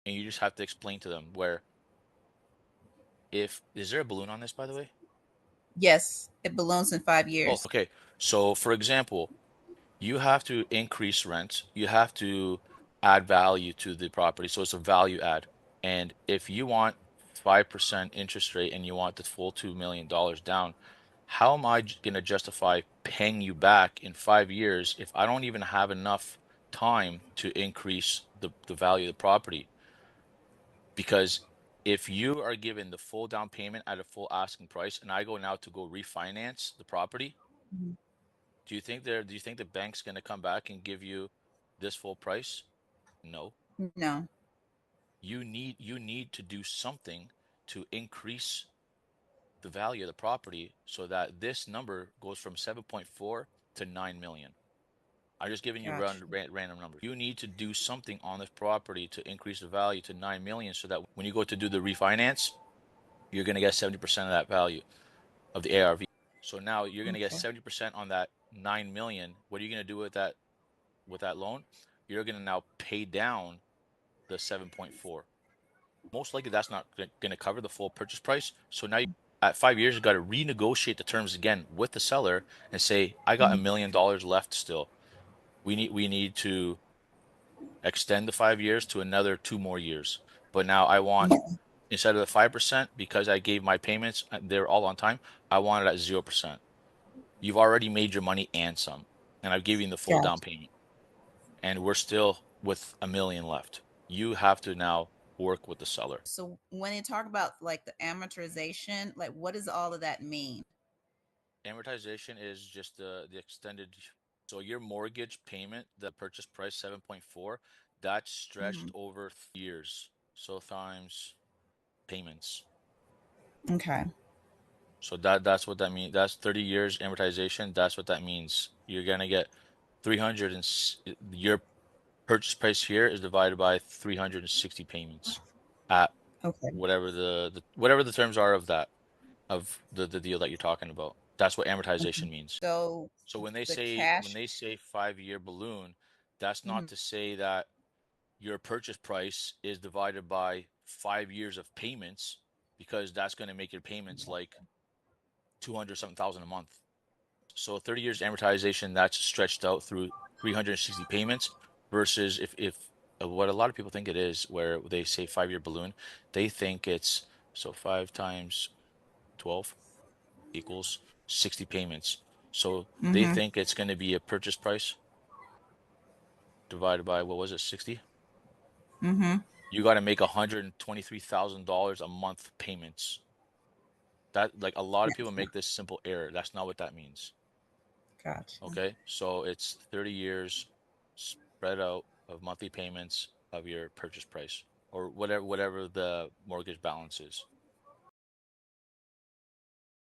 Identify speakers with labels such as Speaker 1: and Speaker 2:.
Speaker 1: and you just have to explain to them where if is there a balloon on this, by the way?
Speaker 2: Yes, it balloons in 5 years.
Speaker 1: Oh, okay. So for example, you have to increase rent, you have to add value to the property. So it's a value add. And if you want 5% interest rate and you want the full $2 million down, how am I going to justify paying you back in 5 years if I don't even have enough time to increase the value of the property? Because if you are given the full down payment at a full asking price and I go now to go refinance the property,
Speaker 2: Mhm.
Speaker 1: do you think the bank's going to come back and give you this full price? No.
Speaker 2: No.
Speaker 1: You need to do something to increase the value of the property so that this number goes from 7.4 to 9 million. I'm just giving you
Speaker 2: Gotcha.
Speaker 1: random numbers. You need to do something on this property to increase the value to 9 million so that when you go to do the refinance, you're going to get 70% of that value of the ARV. So now you're going to get
Speaker 2: Okay.
Speaker 1: 70% on that 9 million. What are you going to do with that loan? You're going to now pay down the 7.4. Most likely that's not going to cover the full purchase price. So now at 5 years, you got to renegotiate the terms again with the seller and say, I got
Speaker 2: Mhm.
Speaker 1: $1 million left still. We need to extend the 5 years to another 2 more years. But now I want
Speaker 2: Yeah.
Speaker 1: instead of the 5% because I gave my payments, they're all on time. I want it at 0%. You've already made your money and some, and I've given you the full down
Speaker 2: Gotcha.
Speaker 1: payment, and we're still with 1 million left. You have to now work with the seller.
Speaker 2: So when you talk about like the amortization, like what does all of that mean?
Speaker 1: Amortization is just the extended. So your mortgage payment, the purchase price 7.4, that's
Speaker 2: Hmm.
Speaker 1: stretched over 3 years. So times payments.
Speaker 2: Okay.
Speaker 1: So that's what that means. That's 30 years amortization. That's what that means. You're gonna get 300 and your purchase price here is divided by 360 payments at
Speaker 2: Okay.
Speaker 1: whatever the terms are of that of the deal that you're talking about. That's what
Speaker 2: Okay.
Speaker 1: amortization means.
Speaker 2: So
Speaker 1: So
Speaker 2: the
Speaker 1: when
Speaker 2: cash.
Speaker 1: they say 5 year balloon, that's not
Speaker 2: Mhm.
Speaker 1: to say that your purchase price is divided by 5 years of payments because that's going to make your payments like 200 something thousand a month. So 30 years amortization, that's stretched out through 360 payments versus if what a lot of people think it is, where they say 5 year balloon, they think it's so 5 times 12 equals 60 payments. So they
Speaker 2: Mhm.
Speaker 1: think it's going to be a purchase price divided by what was it, 60?
Speaker 2: Mhm.
Speaker 1: You got to make $123,000 a month payments. That like a lot of people
Speaker 2: Yes.
Speaker 1: make this simple error. That's not what that means.
Speaker 2: Gotcha.
Speaker 1: Okay, so it's 30 years spread out of monthly payments of your purchase price or whatever the mortgage balance is.